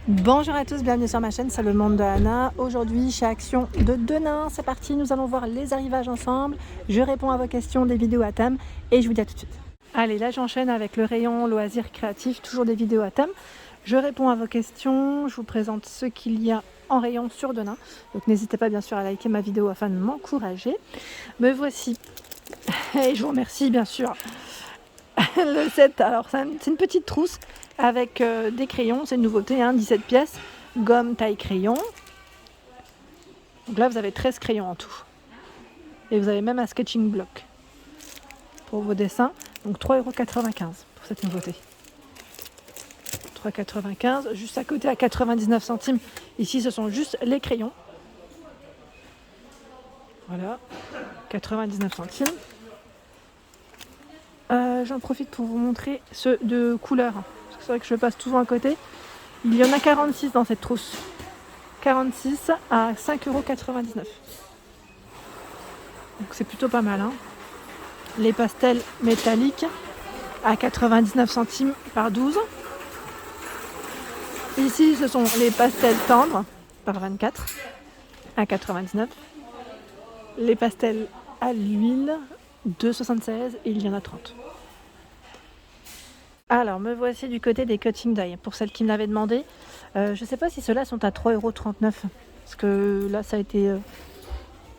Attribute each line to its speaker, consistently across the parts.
Speaker 1: Bonjour à tous, bienvenue sur ma chaîne, c'est le monde de Anna. Aujourd'hui, chez Action de Denain, c'est parti, nous allons voir les arrivages ensemble. Je réponds à vos questions, des vidéos à thème et je vous dis à tout de suite. Allez, là j'enchaîne avec le rayon loisirs créatifs, toujours des vidéos à thème. Je réponds à vos questions, je vous présente ce qu'il y a en rayon sur Denain. Donc n'hésitez pas bien sûr à liker ma vidéo afin de m'encourager. Me voici, et je vous remercie bien sûr. Le set, alors c'est une petite trousse avec des crayons, c'est une nouveauté, 17 pièces, gomme taille crayon. Donc là vous avez 13 crayons en tout. Et vous avez même un sketching block pour vos dessins. Donc 3,95 € pour cette nouveauté. 3,95 €, juste à côté à 99 centimes. Ici ce sont juste les crayons. Voilà, 99 centimes. J'en profite pour vous montrer ceux de couleur. Parce que c'est vrai que je passe souvent à côté. Il y en a 46 dans cette trousse. 46 à 5,99 €. Donc c'est plutôt pas mal. Les pastels métalliques à 99 centimes par 12. Ici ce sont les pastels tendres par 24 à 99. Les pastels à l'huile 2,76 et il y en a 30. Alors me voici du côté des cutting die. Pour celles qui me l'avaient demandé, je ne sais pas si ceux-là sont à 3,39 €. Parce que là ça a été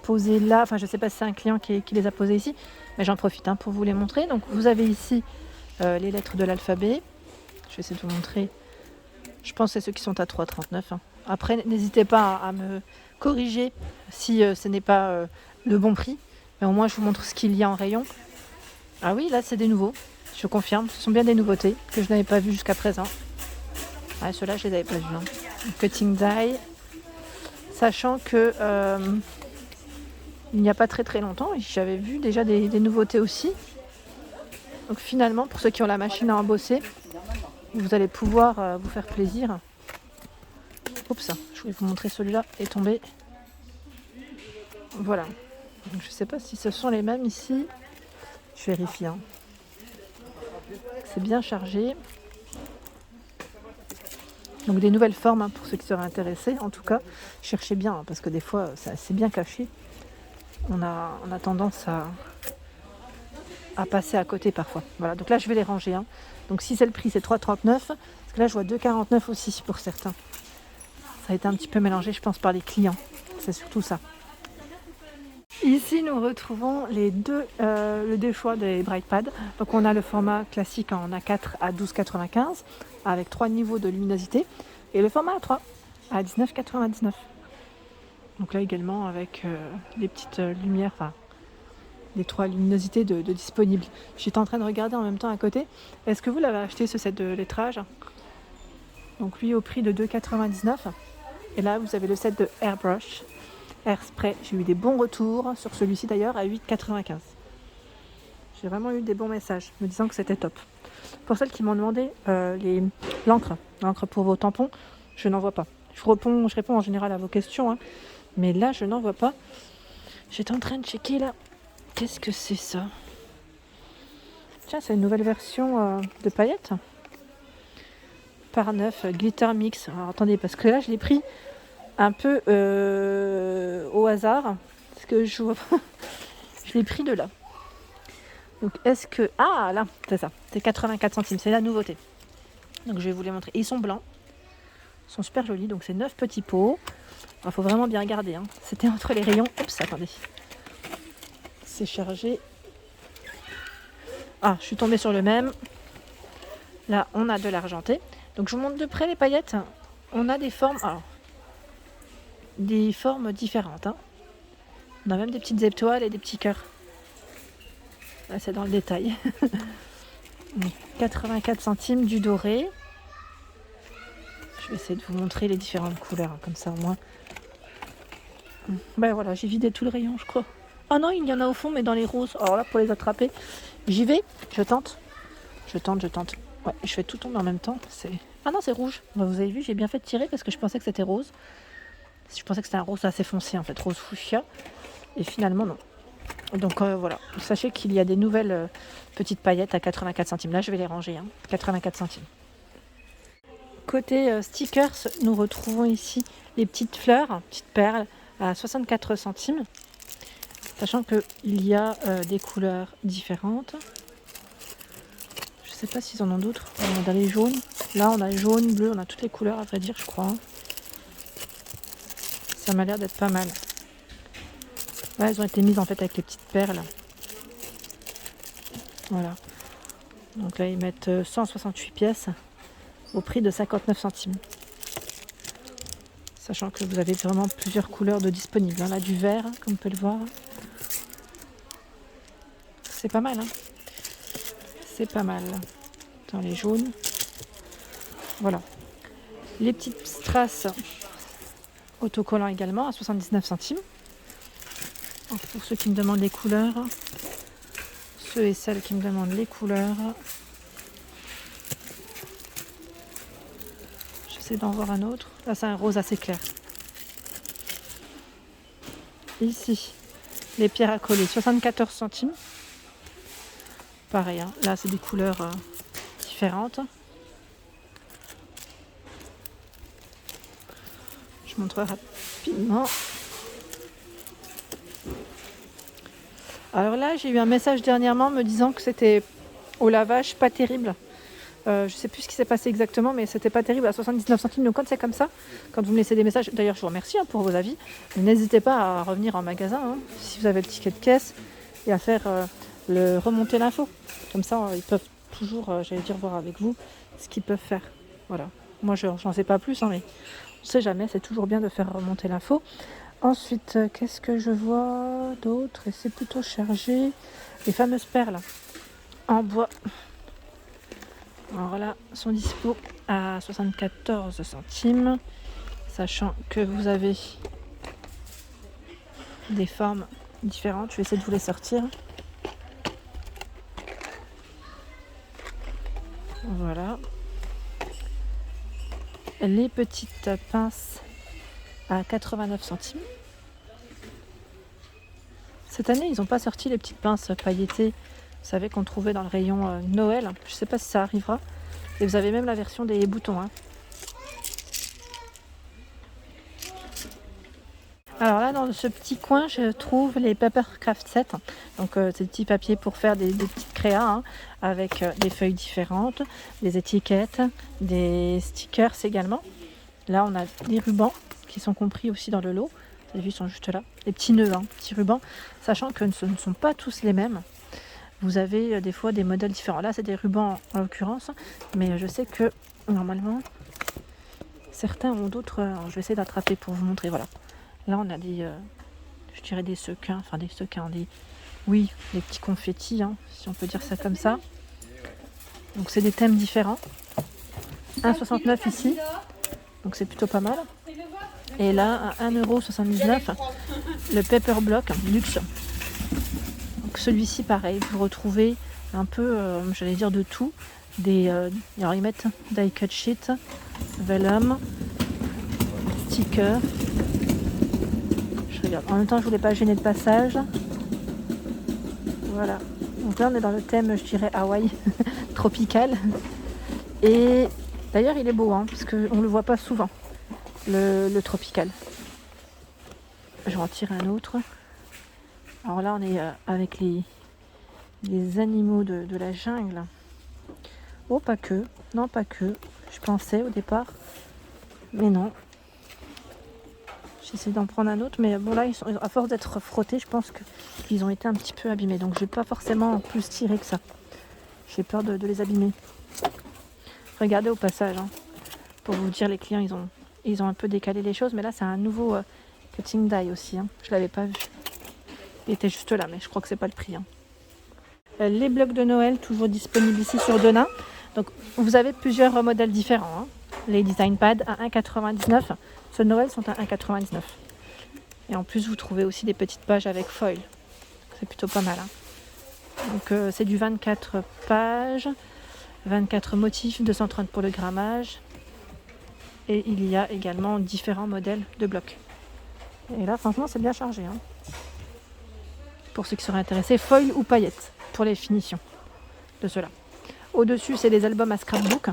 Speaker 1: posé là. Enfin je ne sais pas si c'est un client qui les a posés ici. Mais j'en profite pour vous les montrer. Donc vous avez ici les lettres de l'alphabet. Je vais essayer de vous montrer. Je pense que c'est ceux qui sont à 3,39 €. Après n'hésitez pas à me corriger si ce n'est pas le bon prix. Mais au moins je vous montre ce qu'il y a en rayon. Ah oui, là c'est des nouveaux. Je confirme, ce sont bien des nouveautés que je n'avais pas vues jusqu'à présent. Ouais, ceux-là, je les avais pas vus. Cutting die. Sachant que il n'y a pas très longtemps, j'avais vu déjà des nouveautés aussi. Donc finalement, pour ceux qui ont la machine à embosser, vous allez pouvoir vous faire plaisir. Oups, je voulais vous montrer celui-là est tombé. Voilà. Donc, je ne sais pas si ce sont les mêmes ici. Je vérifie. C'est bien chargé. Donc des nouvelles formes pour ceux qui seraient intéressés. En tout cas, cherchez bien parce que des fois c'est assez bien caché. On a tendance à passer à côté parfois. Voilà, donc là je vais les ranger. Donc si c'est le prix, c'est 3,39 €. Parce que là je vois 2,49 € aussi pour certains. Ça a été un petit peu mélangé, je pense, par les clients. C'est surtout ça. Ici, nous retrouvons le deux choix des BrightPad. Donc, on a le format classique en A4 à 12,95 € avec 3 niveaux de luminosité et le format A3 à 19,99 €. Donc là également avec les petites lumières, enfin les 3 luminosités de disponibles. J'étais en train de regarder en même temps à côté. Est-ce que vous l'avez acheté ce set de lettrage? Donc lui au prix de 2,99 €. Et là, vous avez le set de Airbrush. Airspray, j'ai eu des bons retours sur celui-ci d'ailleurs à 8,95 €. J'ai vraiment eu des bons messages me disant que c'était top. Pour celles qui m'ont demandé l'encre pour vos tampons, je n'en vois pas. Je réponds en général à vos questions, mais là je n'en vois pas. J'étais en train de checker là. Qu'est-ce que c'est ça? Tiens, c'est une nouvelle version de paillettes. Par 9, glitter mix. Alors attendez, parce que là je l'ai pris un peu au hasard, parce que je vois pas. Je l'ai pris de là. Donc est-ce que... Ah là, c'est ça, c'est 84 centimes, c'est la nouveauté. Donc je vais vous les montrer. Ils sont blancs, ils sont super jolis, donc c'est 9 petits pots. Il faut vraiment bien regarder, C'était entre les rayons. Oups, attendez. C'est chargé. Ah, je suis tombée sur le même. Là, on a de l'argenté. Donc je vous montre de près les paillettes. On a des formes... Alors, des formes différentes. On a même des petites étoiles et des petits cœurs. Là, c'est dans le détail. 84 centimes du doré. Je vais essayer de vous montrer les différentes couleurs, comme ça au moins. Ben voilà, j'ai vidé tout le rayon, je crois. Ah non, il y en a au fond, mais dans les roses. Alors là, pour les attraper, j'y vais, je tente. Ouais, je fais tout tomber en même temps. Ah non, c'est rouge. Vous avez vu, j'ai bien fait de tirer parce que je pensais que c'était rose. Je pensais que c'était un rose assez foncé, en fait, rose fuchsia. Et finalement, non. Donc voilà, sachez qu'il y a des nouvelles petites paillettes à 84 centimes. Là, je vais les ranger, 84 centimes. Côté stickers, nous retrouvons ici les petites fleurs, petites perles à 64 centimes. Sachant qu'il y a des couleurs différentes. Je ne sais pas s'ils en ont d'autres. On a les jaunes. Là, on a jaune, bleu, on a toutes les couleurs, à vrai dire, je crois. Ça m'a l'air d'être pas mal. Là, elles ont été mises en fait avec les petites perles. Voilà. Donc là, ils mettent 168 pièces au prix de 59 centimes. Sachant que vous avez vraiment plusieurs couleurs de disponibles. Là, du vert, comme on peut le voir. C'est pas mal, hein. C'est pas mal. Dans les jaunes. Voilà. Les petites strass autocollants également à 79 centimes. Alors, pour ceux qui me demandent les couleurs, ceux et celles qui me demandent les couleurs, j'essaie d'en voir un autre. Là, c'est un rose assez clair. Ici, les pierres à coller, 74 centimes. Pareil, hein. Là, c'est des couleurs différentes. Je montre rapidement. Alors là, j'ai eu un message dernièrement me disant que c'était au lavage pas terrible. Je sais plus ce qui s'est passé exactement, mais c'était pas terrible à 79 centimes. Donc quand c'est comme ça, quand vous me laissez des messages, d'ailleurs je vous remercie pour vos avis, mais n'hésitez pas à revenir en magasin si vous avez le ticket de caisse et à faire remonter l'info. Comme ça, ils peuvent toujours, j'allais dire, voir avec vous ce qu'ils peuvent faire. Voilà. Moi, j'en sais pas plus, mais on sait jamais. C'est toujours bien de faire remonter l'info. Ensuite, qu'est-ce que je vois d'autre? Et c'est plutôt chargé. Les fameuses perles en bois. Alors là, sont dispo à 74 centimes. Sachant que vous avez des formes différentes. Je vais essayer de vous les sortir. Voilà. Les petites pinces à 89 centimes. Cette année, ils n'ont pas sorti les petites pinces pailletées, vous savez, qu'on trouvait dans le rayon Noël. Je ne sais pas si ça arrivera. Et vous avez même la version des boutons. Alors là, dans ce petit coin, je trouve les Paper Craft Set. Donc, c'est des petits papiers pour faire des petites créas avec des feuilles différentes, des étiquettes, des stickers également. Là, on a des rubans qui sont compris aussi dans le lot. Vous avez vu, ils sont juste là. Des petits nœuds, petits rubans, sachant que ce ne sont pas tous les mêmes. Vous avez des fois des modèles différents. Là, c'est des rubans en l'occurrence, mais je sais que normalement, certains ont d'autres. Je vais essayer d'attraper pour vous montrer. Voilà. Là, on a je dirais des sequins, oui, des petits confettis, si on peut dire ça comme ça. Donc, c'est des thèmes différents. 1,69 ici, donc c'est plutôt pas mal. Et là, à 1,79 €, le Paper Block Luxe. Donc, celui-ci, pareil, vous retrouvez un peu, j'allais dire de tout. Alors, ils mettent die cut sheet, vellum, sticker. En même temps, je voulais pas gêner de passage. Voilà. Donc là, on est dans le thème, je dirais, Hawaï, tropical. Et d'ailleurs, il est beau, parce qu'on ne le voit pas souvent, le tropical. Je vais en tirer un autre. Alors là, on est avec les animaux de la jungle. Oh, pas que. Non, pas que. Je pensais au départ. Mais non. J'essaie d'en prendre un autre, mais bon là, à force d'être frottés, je pense qu'ils ont été un petit peu abîmés. Donc je vais pas forcément plus tirer que ça. J'ai peur de les abîmer. Regardez au passage, pour vous dire, les clients, ils ont un peu décalé les choses. Mais là, c'est un nouveau cutting die aussi. Je l'avais pas vu. Il était juste là, mais je crois que c'est pas le prix. Les blocs de Noël, toujours disponibles ici sur Denain. Donc vous avez plusieurs modèles différents. Les design pads à 1,99 €. Ceux de Noël sont à 1,99 €. Et en plus, vous trouvez aussi des petites pages avec foil. C'est plutôt pas mal. Donc c'est du 24 pages, 24 motifs, 230 pour le grammage. Et il y a également différents modèles de blocs. Et là, franchement, c'est bien chargé. Pour ceux qui seraient intéressés, foil ou paillettes pour les finitions de ceux-là. Au-dessus, c'est des albums à scrapbook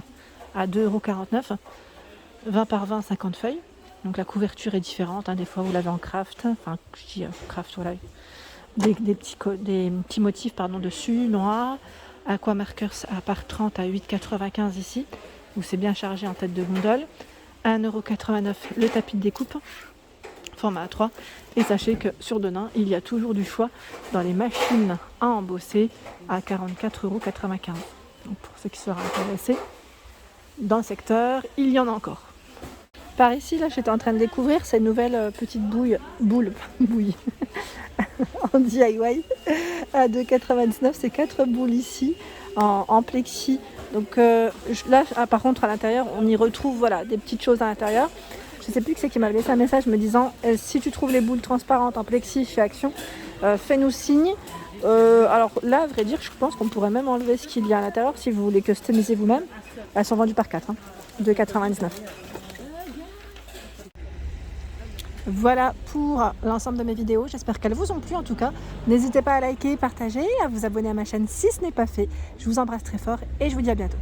Speaker 1: à 2,49 €. 20 par 20, 50 feuilles. Donc la couverture est différente, hein. Des fois vous l'avez en craft, enfin je dis craft, voilà. Des petits motifs dessus, noirs. Aqua Markers à part 30 à 8,95 ici, où c'est bien chargé en tête de gondole. 1,89 € le tapis de découpe, format A3. Et sachez que sur Denain, il y a toujours du choix dans les machines à embosser à 44,95 €. Donc pour ceux qui seraient intéressés, dans le secteur, il y en a encore. Par ici, là, j'étais en train de découvrir ces nouvelles petites boules en DIY à 2,99 €. C'est 4 boules ici en plexi. Donc là, par contre, à l'intérieur, on y retrouve voilà, des petites choses à l'intérieur. Je ne sais plus qui c'est qui m'a laissé un message me disant si tu trouves les boules transparentes en plexi chez Action, fais-nous signe. Alors là, à vrai dire, je pense qu'on pourrait même enlever ce qu'il y a à l'intérieur si vous voulez customiser vous-même. Elles sont vendues par 4, 2,99 €. Voilà pour l'ensemble de mes vidéos, j'espère qu'elles vous ont plu en tout cas. N'hésitez pas à liker, partager, à vous abonner à ma chaîne si ce n'est pas fait. Je vous embrasse très fort et je vous dis à bientôt.